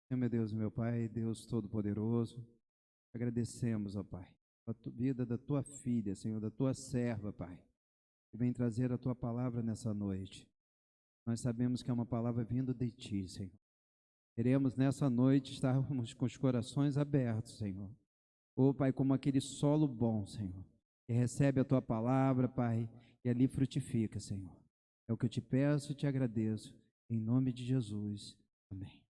Senhor, meu Deus, meu Pai, Deus Todo-Poderoso, agradecemos, ó Pai, a vida da Tua filha, Senhor, da Tua serva, Pai, que vem trazer a Tua palavra nessa noite. Nós sabemos que é uma palavra vindo de Ti, Senhor. Queremos nessa noite estarmos com os corações abertos, Senhor. Ó Pai, como aquele solo bom, Senhor, que recebe a Tua palavra, Pai, e ali frutifica, Senhor. É o que eu te peço e te agradeço, em nome de Jesus. Amém.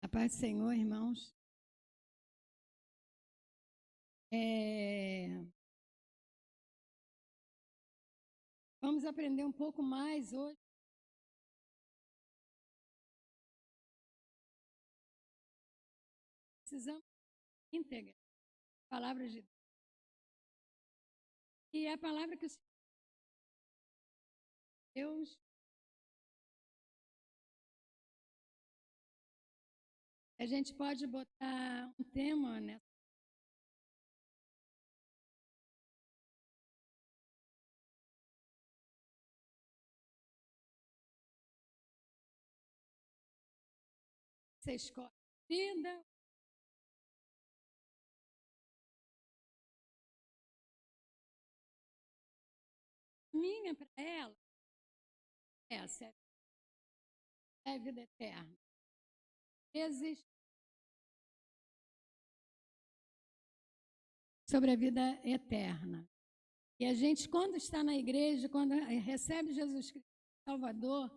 A paz do Senhor, irmãos. Vamos aprender um pouco mais hoje. Precisamos íntegra a palavra de Deus. E a palavra que o Deus. A gente pode botar um tema nessa. Você escolhe vida. Minha para ela, essa é a vida eterna. Existe sobre a vida eterna. E a gente, quando está na igreja, quando recebe Jesus Cristo Salvador,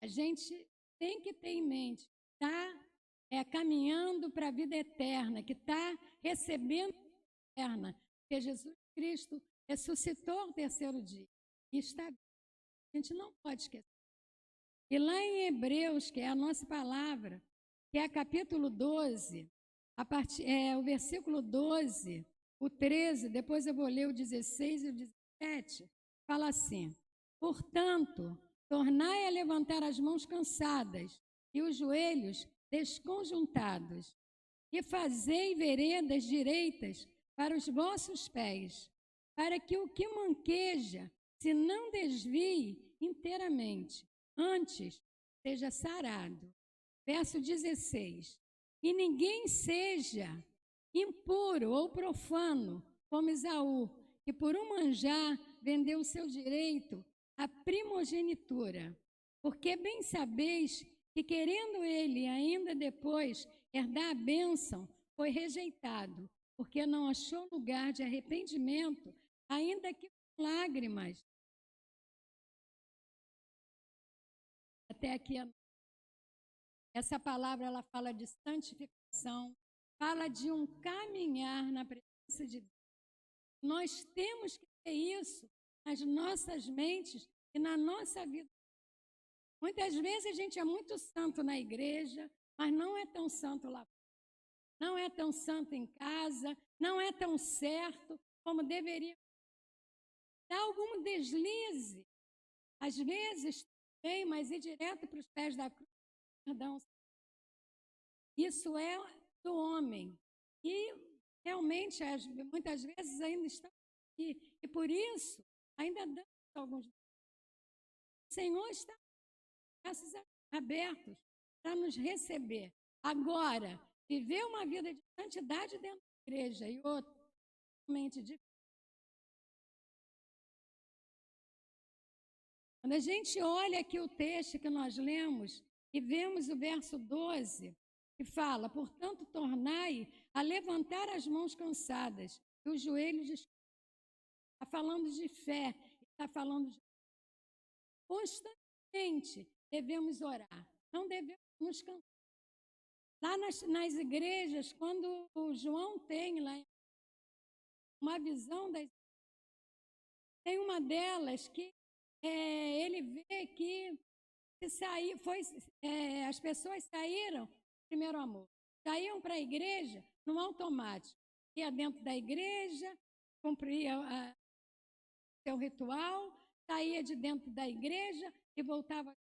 a gente tem que ter em mente, está caminhando para a vida eterna, que está recebendo a vida eterna, porque Jesus Cristo ressuscitou ao terceiro dia. E está, a gente não pode esquecer. E lá em Hebreus, que é a nossa palavra, que é capítulo 12, o versículo 12, o 13, depois eu vou ler o 16 e o 17, fala assim: portanto, tornai a levantar as mãos cansadas e os joelhos desconjuntados, e fazei veredas direitas para os vossos pés, para que o que manqueja se não desvie inteiramente, antes seja sarado. Verso 16: e ninguém seja impuro ou profano, como Esaú, que por um manjar vendeu o seu direito à primogenitura. Porque bem sabeis que, querendo ele ainda depois herdar a bênção, foi rejeitado, porque não achou lugar de arrependimento, ainda que com lágrimas. Até aqui, essa palavra ela fala de santificação, fala de um caminhar na presença de Deus. Nós temos que ter isso nas nossas mentes e na nossa vida. Muitas vezes a gente é muito santo na igreja, mas não é tão santo lá fora. Não é tão santo em casa, não é tão certo como deveria. Dá algum deslize. Às vezes, bem, mas ir direto para os pés da cruz, perdão. Isso é do homem. E realmente, muitas vezes ainda estamos aqui. E por isso, ainda damos alguns. O Senhor está com os braços abertos para nos receber. Agora, viver uma vida de santidade dentro da igreja e outra, realmente de. Quando a gente olha aqui o texto que nós lemos e vemos o verso 12, que fala: portanto, tornai a levantar as mãos cansadas e os joelhos descansados. Está falando de fé, está falando de. Constantemente devemos orar, não devemos nos cansar. Lá nas igrejas, quando o João tem lá uma visão das. Tem uma delas que ele vê que as pessoas saíram, primeiro amor, saíam para a igreja no automático. Ia dentro da igreja, cumpria seu ritual, saía de dentro da igreja e voltava.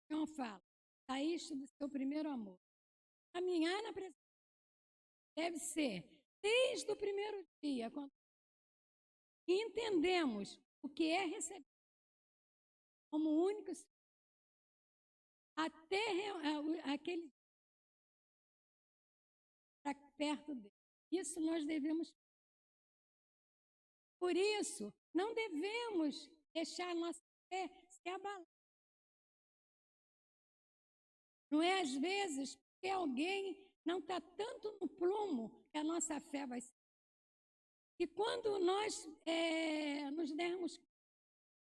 Então fala, saíste do seu primeiro amor. Caminhar na presença deve ser desde o primeiro dia, quando e entendemos o que é receber como único até aquele para perto dele. Isso nós devemos. Por isso, não devemos deixar nossa fé se abalar. Não é às vezes porque alguém não está tanto no prumo que a nossa fé vai ser. E quando nós nos dermos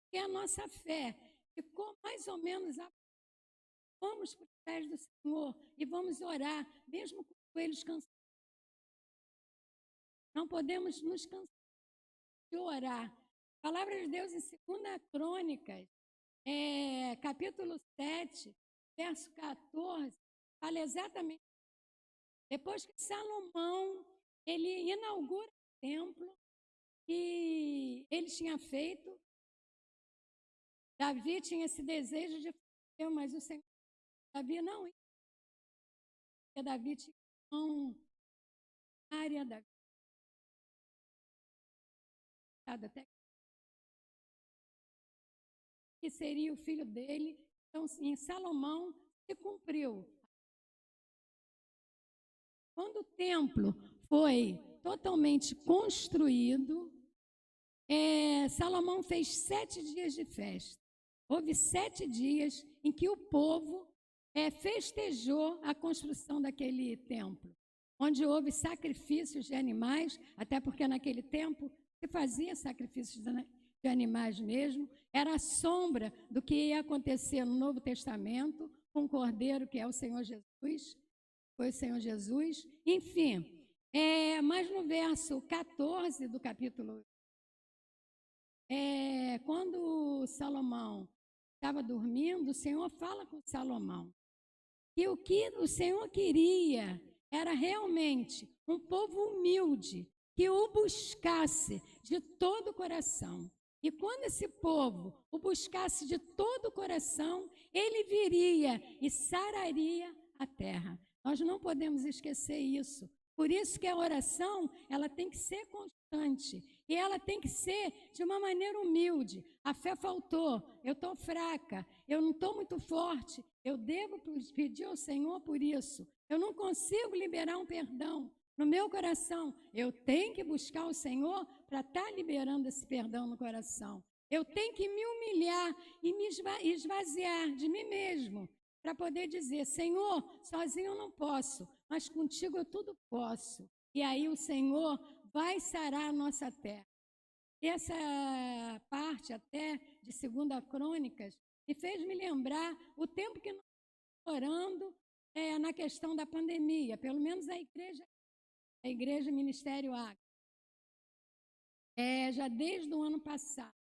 que a nossa fé ficou mais ou menos, vamos para os pés do Senhor e vamos orar, mesmo com os joelhos cansados. Não podemos nos cansar de orar. A palavra de Deus em 2 Crônicas, capítulo 7, verso 14, fala exatamente. Depois que Salomão, ele inaugura o templo que ele tinha feito, Davi tinha esse desejo de fazer, mas o Senhor, Davi não ia. Porque Davi tinha uma área da até que seria o filho dele. Então, em Salomão se cumpriu. Quando o templo foi totalmente construído, Salomão fez 7 dias de festa. Houve 7 dias em que o povo festejou a construção daquele templo, onde houve sacrifícios de animais, até porque naquele tempo se fazia sacrifícios de animais mesmo, era a sombra do que ia acontecer no Novo Testamento, com o Cordeiro, que é o Senhor Jesus, foi o Senhor Jesus, enfim. Mas no verso 14 do capítulo, quando Salomão estava dormindo, o Senhor fala com Salomão, que o que o Senhor queria era realmente um povo humilde, que o buscasse de todo o coração. E quando esse povo o buscasse de todo o coração, ele viria e sararia a terra. Nós não podemos esquecer isso. Por isso que a oração, ela tem que ser constante. E ela tem que ser de uma maneira humilde. A fé faltou, eu estou fraca, eu não estou muito forte. Eu devo pedir ao Senhor por isso. Eu não consigo liberar um perdão no meu coração. Eu tenho que buscar o Senhor para estar liberando esse perdão no coração. Eu tenho que me humilhar e me esvaziar de mim mesmo, para poder dizer, Senhor, sozinho eu não posso, mas contigo eu tudo posso. E aí o Senhor vai sarar a nossa terra. E essa parte até de 2 Crônicas me fez me lembrar o tempo que nós estamos orando na questão da pandemia, pelo menos a igreja Ministério Água. Já desde o ano passado.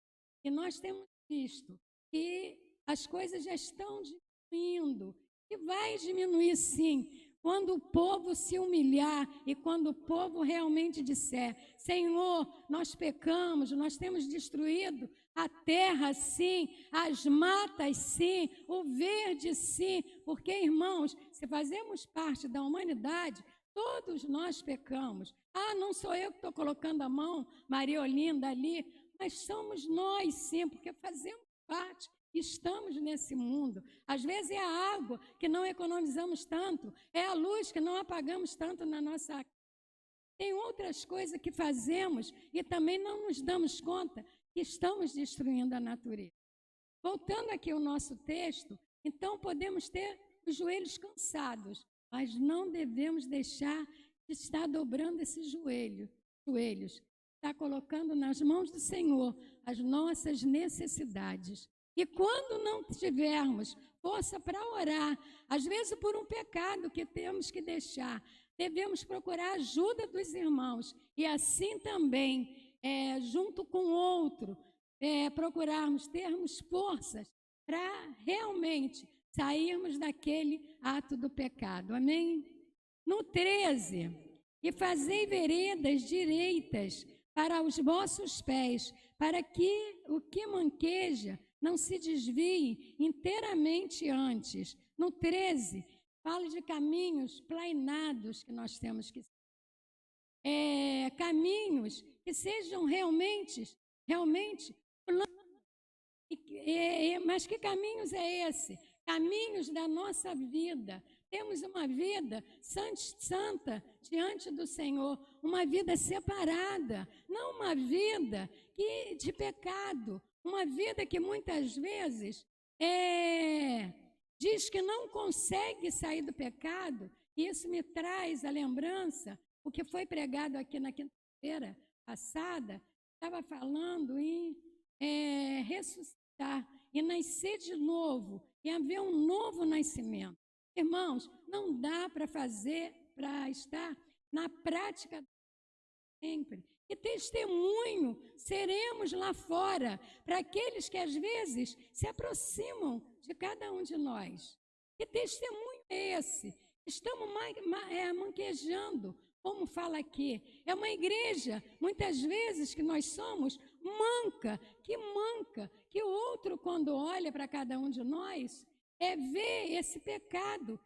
E nós temos visto que as coisas já estão diminuindo, e vai diminuir sim, quando o povo se humilhar e quando o povo realmente disser, Senhor, nós pecamos, nós temos destruído a terra sim, as matas sim, o verde sim, porque, irmãos, se fazemos parte da humanidade, todos nós pecamos. Não sou eu que estou colocando a mão, Maria Olinda ali, mas somos nós sim, porque fazemos parte, estamos nesse mundo. Às vezes é a água que não economizamos tanto, é a luz que não apagamos tanto na nossa casa. Tem outras coisas que fazemos e também não nos damos conta que estamos destruindo a natureza. Voltando aqui ao nosso texto, então podemos ter os joelhos cansados, mas não devemos deixar de estar dobrando esses joelhos, estar colocando nas mãos do Senhor as nossas necessidades. E quando não tivermos força para orar, às vezes por um pecado que temos que deixar, devemos procurar a ajuda dos irmãos e assim também, junto com o outro, procurarmos termos forças para realmente sairmos daquele ato do pecado. Amém? No 13, e fazei veredas direitas para os vossos pés, para que o que manqueja não se desvie inteiramente antes. No 13, fala de caminhos plainados que nós temos que caminhos que sejam realmente realmente, mas que caminhos é esse? Caminhos da nossa vida. Temos uma vida santa diante do Senhor, uma vida separada, não uma vida de pecado, uma vida que muitas vezes diz que não consegue sair do pecado. E isso me traz a lembrança, o que foi pregado aqui na quinta-feira passada, estava falando em ressuscitar e nascer de novo, e haver um novo nascimento. Irmãos, não dá para estar na prática sempre. Que testemunho seremos lá fora para aqueles que às vezes se aproximam de cada um de nós? Que testemunho é esse? Estamos manquejando, como fala aqui. É uma igreja, muitas vezes, que nós somos manca, que o outro, quando olha para cada um de nós, vê esse pecado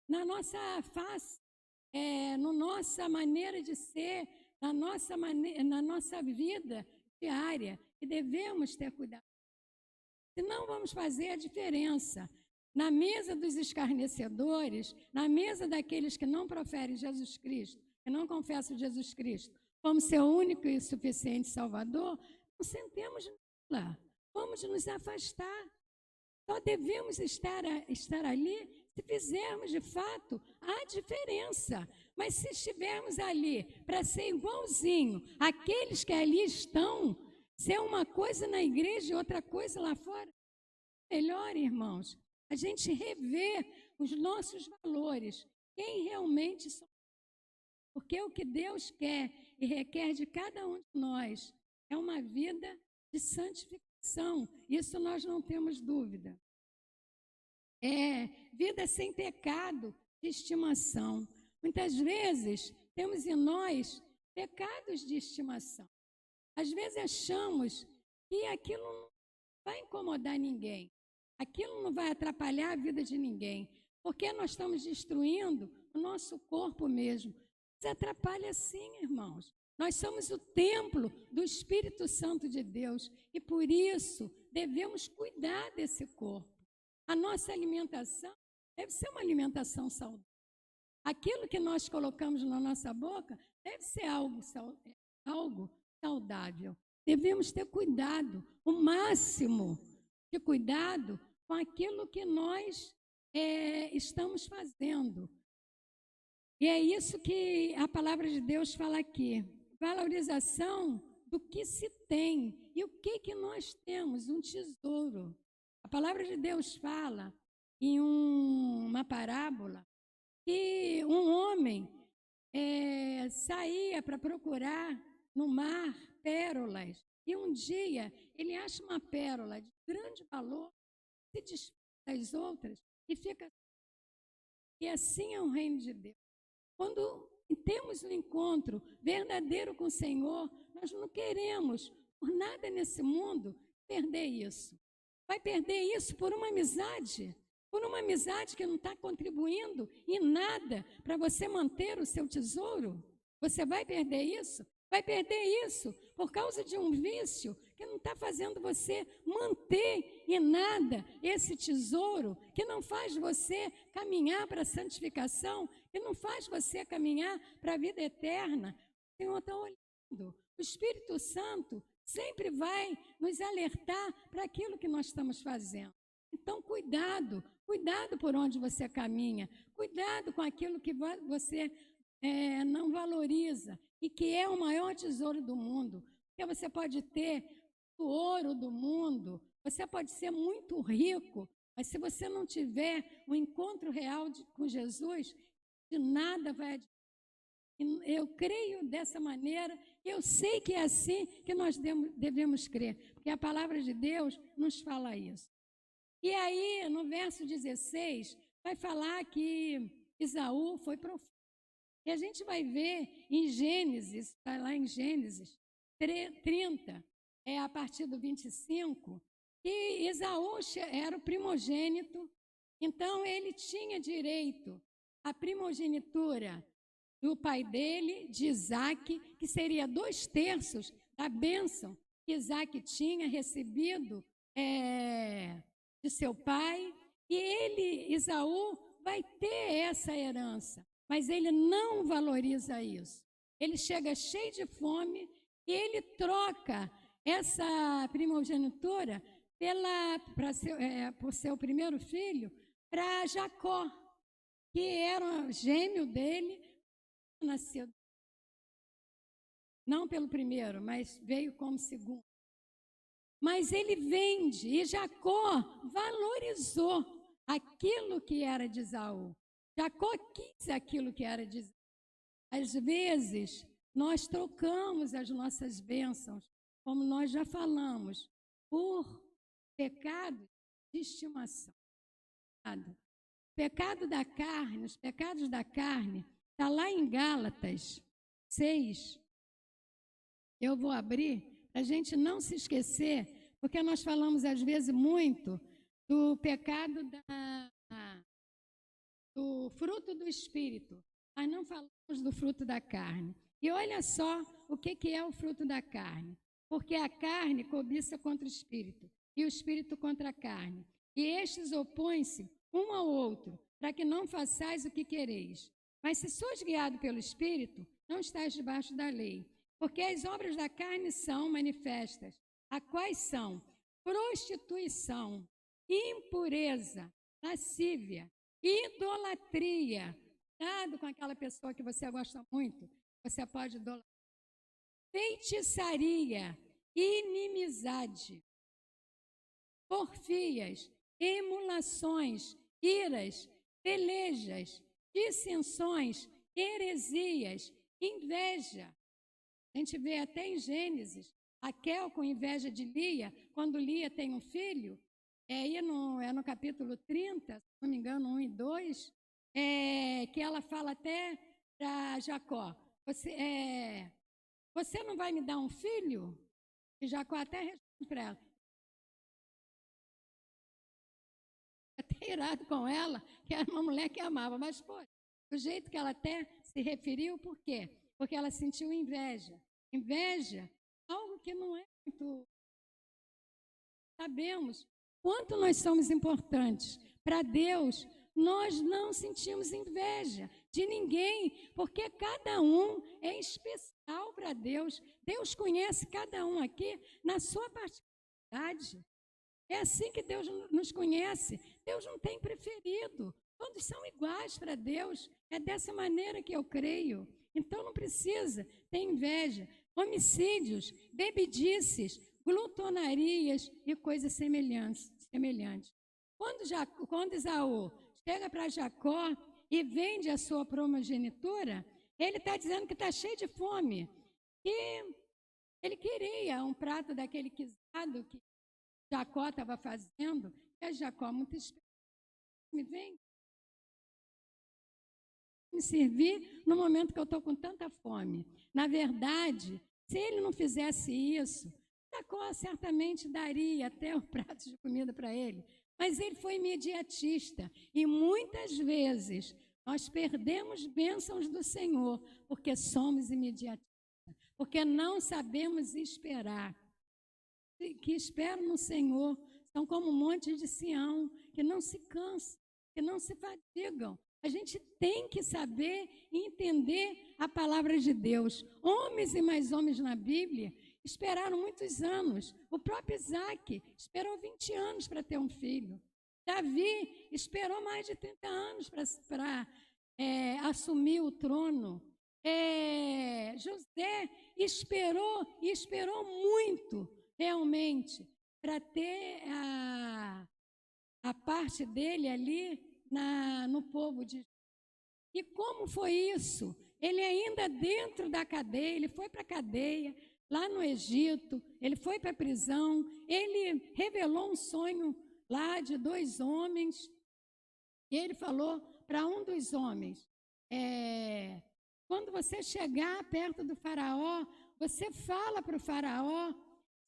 na nossa face, na nossa maneira de ser, na nossa vida diária, e devemos ter cuidado. Senão vamos fazer a diferença na mesa dos escarnecedores, na mesa daqueles que não proferem Jesus Cristo, que não confessam Jesus Cristo como seu único e suficiente Salvador. Não sentemos lá, vamos nos afastar. Só devemos estar ali se fizermos, de fato, a diferença. Mas se estivermos ali para ser igualzinho àqueles que ali estão, ser uma coisa na igreja e outra coisa lá fora, melhor, irmãos, a gente rever os nossos valores, quem realmente somos. Porque o que Deus quer e requer de cada um de nós é uma vida de santificação. Isso nós não temos dúvida. Vida sem pecado de estimação. Muitas vezes temos em nós pecados de estimação. Às vezes achamos que aquilo não vai incomodar ninguém, aquilo não vai atrapalhar a vida de ninguém, porque nós estamos destruindo o nosso corpo mesmo. Mas atrapalha sim, irmãos. Nós somos o templo do Espírito Santo de Deus e por isso devemos cuidar desse corpo. A nossa alimentação deve ser uma alimentação saudável. Aquilo que nós colocamos na nossa boca deve ser algo saudável. Devemos ter cuidado, o máximo de cuidado com aquilo que nós estamos fazendo. E é isso que a palavra de Deus fala aqui. Valorização do que se tem. E o que nós temos? Um tesouro. A palavra de Deus fala em uma parábola que um homem saía para procurar no mar pérolas. E um dia ele acha uma pérola de grande valor, se despede das outras e fica. E assim é o reino de Deus. Quando temos um encontro verdadeiro com o Senhor, nós não queremos, por nada nesse mundo, perder isso. Vai perder isso por uma amizade que não está contribuindo em nada para você manter o seu tesouro? Você vai perder isso? Vai perder isso por causa de um vício que não está fazendo você manter em nada esse tesouro, que não faz você caminhar para a santificação, que não faz você caminhar para a vida eterna. O Senhor está olhando. O Espírito Santo sempre vai nos alertar para aquilo que nós estamos fazendo. Então, cuidado por onde você caminha, cuidado com aquilo que você não valoriza e que é o maior tesouro do mundo. Porque você pode ter o ouro do mundo, você pode ser muito rico, mas se você não tiver um encontro real com Jesus, de nada vai adiantar. Eu creio dessa maneira, eu sei que é assim que nós devemos crer, porque a palavra de Deus nos fala isso. E aí, no verso 16, vai falar que Esaú foi profeta. E a gente vai ver em Gênesis, está lá em Gênesis 30, a partir do 25, que Esaú era o primogênito, então ele tinha direito à primogenitura do pai dele, de Isaac, que seria 2/3 da bênção que Isaac tinha recebido de seu pai. E ele, Esaú, vai ter essa herança, mas ele não valoriza isso. Ele chega cheio de fome e ele troca essa primogenitura por seu primeiro filho para Jacó, que era gêmeo dele, nascido não pelo primeiro, mas veio como segundo. Mas ele vende, e Jacó valorizou aquilo que era de Esaú. Jacó quis aquilo que era de Esaú. Às vezes, nós trocamos as nossas bênçãos, como nós já falamos, por pecado de estimação. Pecado da carne, os pecados da carne, está lá em Gálatas 6. Eu vou abrir para a gente não se esquecer, porque nós falamos às vezes muito do pecado do fruto do Espírito, mas não falamos do fruto da carne. E olha só o que é o fruto da carne. Porque a carne cobiça contra o Espírito, e o Espírito contra a carne. E estes opõem-se um ao outro, para que não façais o que quereis. Mas se sois guiado pelo Espírito, não estáis debaixo da lei. Porque as obras da carne são manifestas, a quais são prostituição, impureza, lascívia, idolatria. Cuidado com aquela pessoa que você gosta muito, você pode idolatrar. Feitiçaria, inimizade, porfias, emulações, iras, pelejas, dissensões, heresias, inveja. A gente vê até em Gênesis, Raquel com inveja de Lia, quando Lia tem um filho, no capítulo 30, se não me engano, 1 e 2, que ela fala até para Jacó, você não vai me dar um filho? E Jacó até responde para ela. Até irado com ela, que era uma mulher que amava, mas, do jeito que ela até se referiu, por quê? Porque ela sentiu inveja. Inveja, algo que não é muito... Sabemos quanto nós somos importantes. Para Deus, nós não sentimos inveja de ninguém, porque cada um é especial para Deus. Deus conhece cada um aqui na sua particularidade. É assim que Deus nos conhece. Deus não tem preferido. Todos são iguais para Deus. É dessa maneira que eu creio. Então não precisa ter inveja. Homicídios, bebedices, glutonarias e coisas semelhantes. Quando Esaú chega para Jacó e vende a sua primogenitura, ele está dizendo que está cheio de fome. E ele queria um prato daquele guisado que Jacó estava fazendo. E Jacó, muito esperto, me vem me servir no momento que eu estou com tanta fome. Na verdade, se ele não fizesse isso, Jacó certamente daria até o prato de comida para ele. Mas ele foi imediatista. E muitas vezes nós perdemos bênçãos do Senhor porque somos imediatistas, porque não sabemos esperar. Que esperam no Senhor são como um monte de Sião, que não se cansam, que não se fatigam. A gente tem que saber e entender a palavra de Deus. Homens e mais homens na Bíblia esperaram muitos anos. O próprio Isaac esperou 20 anos para ter um filho. Davi esperou mais de 30 anos para assumir o trono. José esperou muito, realmente, para ter a parte dele ali no povo de... E como foi isso? Ele ainda dentro da cadeia, ele foi para a cadeia, lá no Egito, ele foi para a prisão, ele revelou um sonho lá de 2 homens, e ele falou para um dos homens, quando você chegar perto do faraó, você fala para o faraó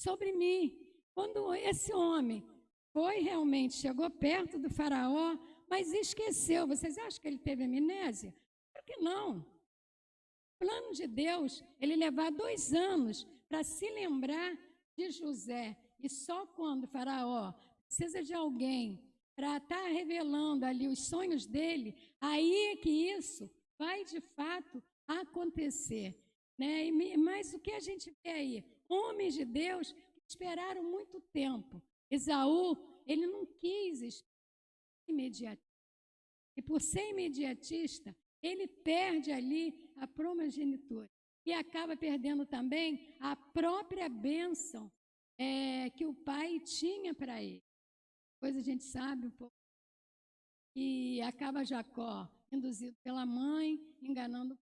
sobre mim. Quando esse homem chegou perto do faraó, mas esqueceu. Vocês acham que ele teve amnésia? Claro que não. plano de Deus, ele levar 2 anos para se lembrar de José. E só quando o Faraó precisa de alguém para estar revelando ali os sonhos dele, aí é que isso vai de fato acontecer. Né? Mas o que a gente vê aí? Homens de Deus que esperaram muito tempo. Esaú, ele não quis imediatista. E por ser imediatista, ele perde ali a primogenitura. E acaba perdendo também a própria bênção que o pai tinha para ele. Depois a gente sabe um pouco. E acaba Jacó, induzido pela mãe, enganando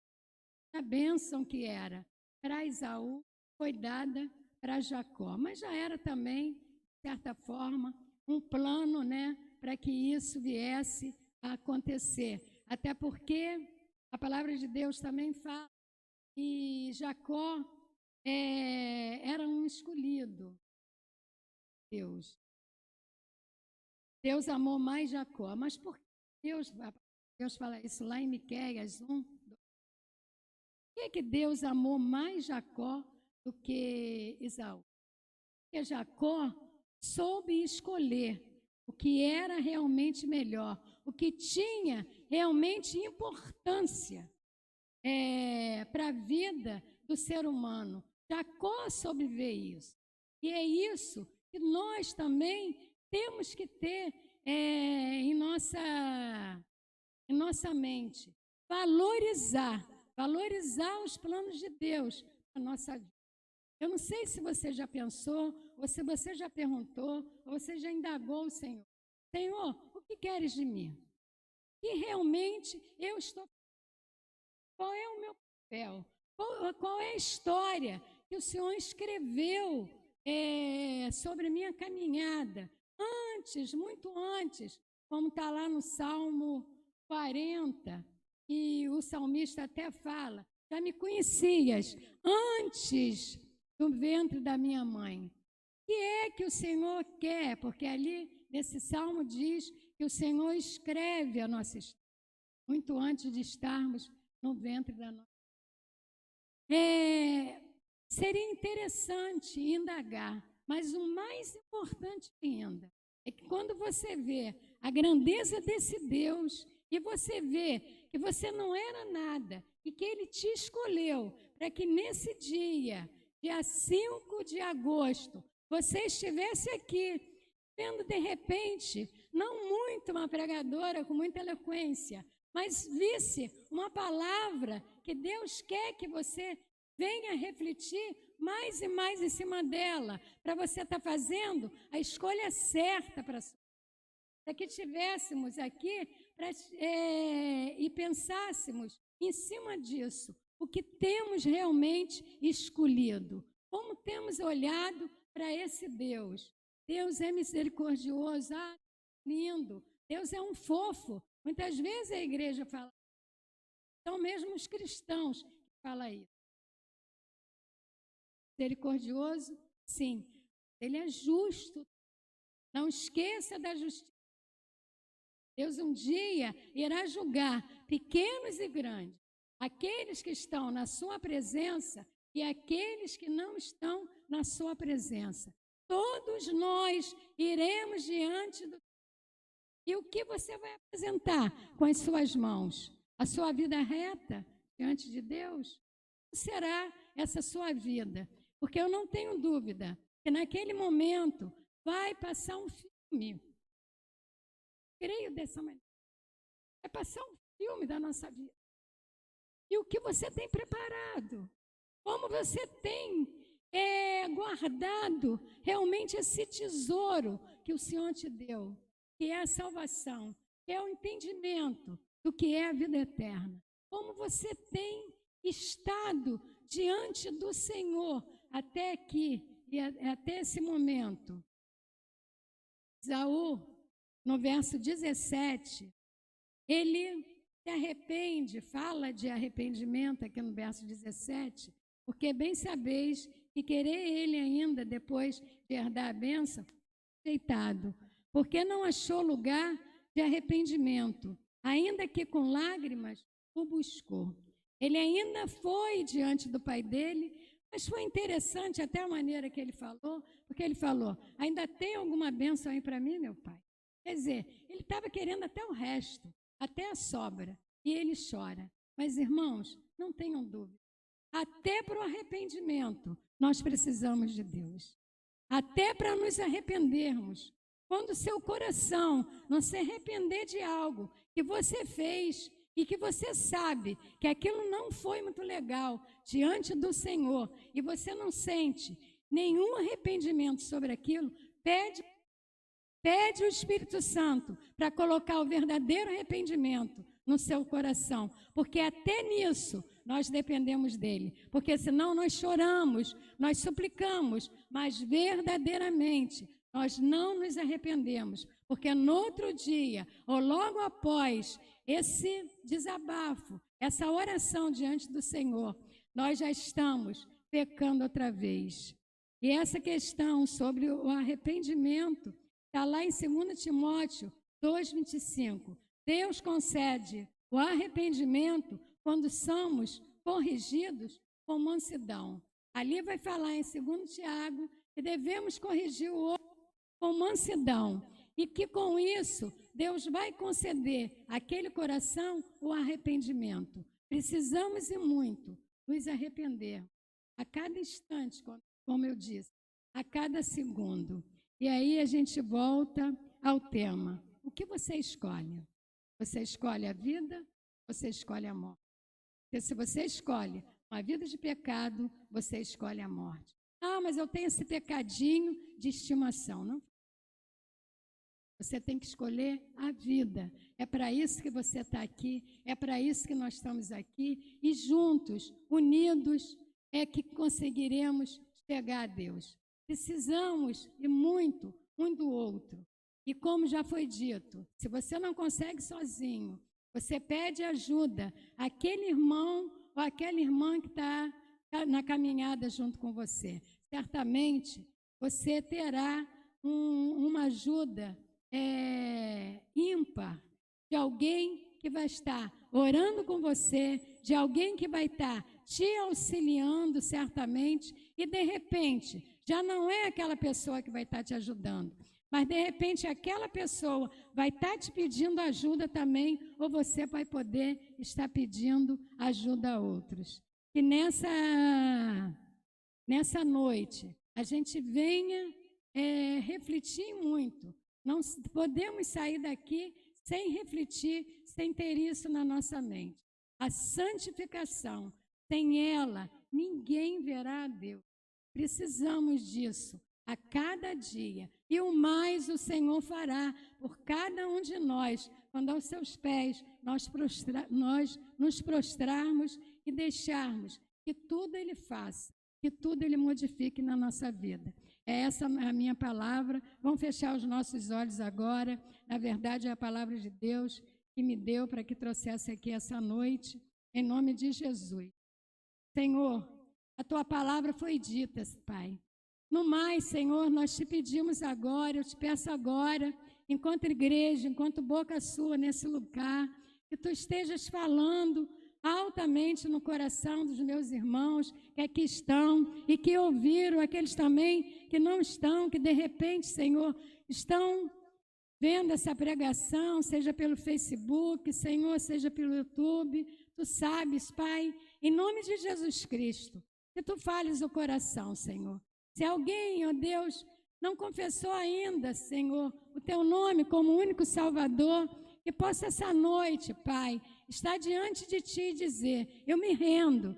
a bênção que era para Esaú, foi dada para Jacó. Mas já era também, de certa forma, um plano, né, para que isso viesse a acontecer. Até porque a palavra de Deus também fala que Jacó era um escolhido. Deus amou mais Jacó. Mas por que Deus fala isso lá em Miqueias 1? Por que Deus amou mais Jacó do que Esaú? Porque Jacó soube escolher o que era realmente melhor, o que tinha realmente importância para a vida do ser humano. Jacó soube ver isso. E é isso que nós também temos que ter em nossa mente. Valorizar os planos de Deus na nossa vida. Eu não sei se você já pensou, ou se você já perguntou, ou você já indagou o Senhor. Senhor, o que queres de mim? Que realmente eu estou... Qual é o meu papel? Qual é a história que o Senhor escreveu sobre a minha caminhada? Antes, muito antes, como está lá no Salmo 40, e o salmista até fala, já me conhecias antes do ventre da minha mãe. O que é que o Senhor quer? Porque ali, nesse salmo, diz que o Senhor escreve a nossa história, muito antes de estarmos no ventre da nossa mãe. Seria interessante indagar, mas o mais importante ainda é que quando você vê a grandeza desse Deus e você vê que você não era nada e que Ele te escolheu para que nesse dia 5 de agosto, você estivesse aqui, vendo de repente, não muito uma pregadora com muita eloquência, mas visse uma palavra que Deus quer que você venha refletir mais e mais em cima dela, para você estar fazendo a escolha certa para que estivéssemos aqui e pensássemos em cima disso. O que temos realmente escolhido? Como temos olhado para esse Deus? Deus é misericordioso, lindo. Deus é um fofo. Muitas vezes a igreja fala, são mesmo os cristãos que falam isso. Misericordioso, sim. Ele é justo. Não esqueça da justiça. Deus um dia irá julgar pequenos e grandes, aqueles que estão na sua presença e aqueles que não estão na sua presença. Todos nós iremos diante do... E o que você vai apresentar com as suas mãos? A sua vida reta diante de Deus? Como será essa sua vida? Porque eu não tenho dúvida que naquele momento vai passar um filme. Creio dessa maneira. Vai passar um filme da nossa vida. E o que você tem preparado? Como você tem guardado realmente esse tesouro que o Senhor te deu, que é a salvação, que é o entendimento do que é a vida eterna. Como você tem estado diante do Senhor até aqui e até esse momento. Esaú, no verso 17, ele se arrepende, fala de arrependimento aqui no verso 17, porque bem sabeis que querer ele ainda, depois de herdar a bênção, rejeitado, porque não achou lugar de arrependimento, ainda que com lágrimas o buscou. Ele ainda foi diante do pai dele, mas foi interessante até a maneira que ele falou, porque ele falou, ainda tem alguma bênção aí para mim, meu pai? Quer dizer, ele estava querendo até o resto, até a sobra, e ele chora. Mas, irmãos, não tenham dúvida, até para o arrependimento, nós precisamos de Deus. Até para nos arrependermos. Quando o seu coração não se arrepender de algo que você fez e que você sabe que aquilo não foi muito legal diante do Senhor e você não sente nenhum arrependimento sobre aquilo, pede o Espírito Santo para colocar o verdadeiro arrependimento no seu coração, porque até nisso nós dependemos dele, porque senão nós choramos, nós suplicamos, mas verdadeiramente nós não nos arrependemos, porque no outro dia, ou logo após esse desabafo, essa oração diante do Senhor, nós já estamos pecando outra vez. E essa questão sobre o arrependimento está lá em 2 Timóteo 2,25. Deus concede o arrependimento quando somos corrigidos com mansidão. Ali vai falar em 2 Tiago que devemos corrigir o outro com mansidão e que com isso Deus vai conceder àquele coração o arrependimento. Precisamos e muito nos arrepender a cada instante, como eu disse, a cada segundo. E aí a gente volta ao tema. O que você escolhe? Você escolhe a vida? Você escolhe a morte? Porque se você escolhe uma vida de pecado, você escolhe a morte. Ah, mas eu tenho esse pecadinho de estimação. Não. Você tem que escolher a vida. É para isso que você está aqui, é para isso que nós estamos aqui. E juntos, unidos, é que conseguiremos chegar a Deus. Precisamos, e muito, um do outro. E como já foi dito, se você não consegue sozinho, você pede ajuda àquele irmão ou àquela irmã que está na caminhada junto com você. Certamente, você terá uma ajuda ímpar de alguém que vai estar orando com você, de alguém que vai estar te auxiliando, certamente, e de repente, já não é aquela pessoa que vai estar te ajudando, mas de repente aquela pessoa vai estar te pedindo ajuda também, ou você vai poder estar pedindo ajuda a outros. Que nessa noite a gente venha refletir muito. Não podemos sair daqui sem refletir, sem ter isso na nossa mente. A santificação, sem ela, ninguém verá a Deus. Precisamos disso a cada dia. E o mais o Senhor fará por cada um de nós, quando aos seus pés nós nos prostrarmos e deixarmos que tudo Ele faça, que tudo Ele modifique na nossa vida. É essa a minha palavra. Vamos fechar os nossos olhos agora. Na verdade, é a palavra de Deus que me deu para que trouxesse aqui essa noite, em nome de Jesus. Senhor, a Tua palavra foi dita, Pai. No mais, Senhor, nós te pedimos agora, eu te peço agora, enquanto igreja, enquanto boca sua nesse lugar, que Tu estejas falando altamente no coração dos meus irmãos que aqui estão e que ouviram, aqueles também que não estão, que de repente, Senhor, estão vendo essa pregação, seja pelo Facebook, Senhor, seja pelo YouTube. Tu sabes, Pai, em nome de Jesus Cristo, que Tu fales o coração, Senhor. Se alguém, ó Deus, não confessou ainda, Senhor, o Teu nome como único Salvador, que possa essa noite, Pai, estar diante de Ti e dizer, eu me rendo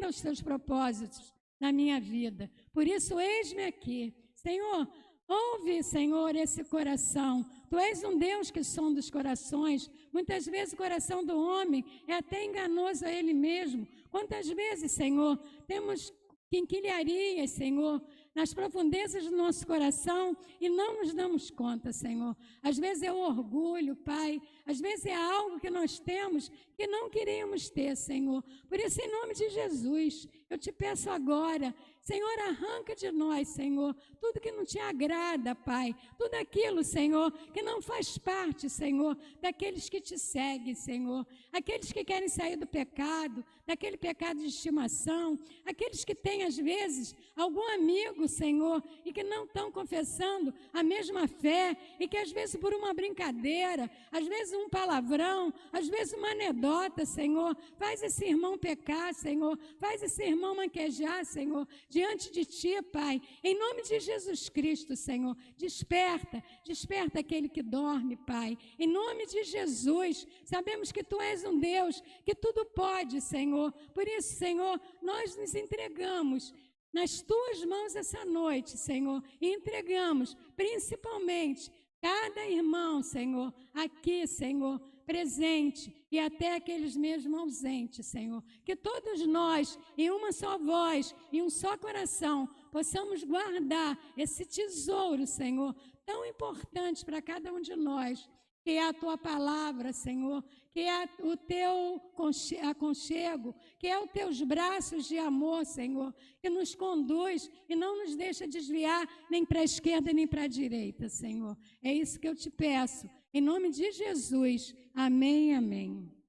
aos Teus propósitos na minha vida. Por isso, eis-me aqui. Senhor, ouve, Senhor, esse coração. Tu és um Deus que sonda os corações. Muitas vezes o coração do homem é até enganoso a ele mesmo. Quantas vezes, Senhor, temos quinquilharias, Senhor, nas profundezas do nosso coração e não nos damos conta, Senhor. Às vezes é o orgulho, Pai, às vezes é algo que nós temos que não queríamos ter, Senhor. Por isso, em nome de Jesus, eu te peço agora, Senhor, arranca de nós, Senhor, tudo que não te agrada, Pai, tudo aquilo, Senhor, que não faz parte, Senhor, daqueles que te seguem, Senhor, aqueles que querem sair do pecado, daquele pecado de estimação, aqueles que têm, às vezes, algum amigo, Senhor, e que não estão confessando a mesma fé, e que, às vezes, por uma brincadeira, às vezes um palavrão, às vezes uma anedota, Senhor, faz esse irmão pecar, Senhor, faz esse irmão manquejar, Senhor, diante de Ti, Pai, em nome de Jesus Cristo, Senhor, desperta aquele que dorme, Pai, em nome de Jesus, sabemos que Tu és um Deus que tudo pode, Senhor, por isso, Senhor, nós nos entregamos nas Tuas mãos essa noite, Senhor, e entregamos principalmente cada irmão, Senhor, aqui, Senhor, presente e até aqueles mesmo ausentes, Senhor. Que todos nós, em uma só voz, em um só coração, possamos guardar esse tesouro, Senhor, tão importante para cada um de nós, que é a Tua palavra, Senhor, que é o Teu aconchego, que é os Teus braços de amor, Senhor, que nos conduz e não nos deixa desviar nem para a esquerda nem para a direita, Senhor. É isso que eu te peço, em nome de Jesus. Amém, amém.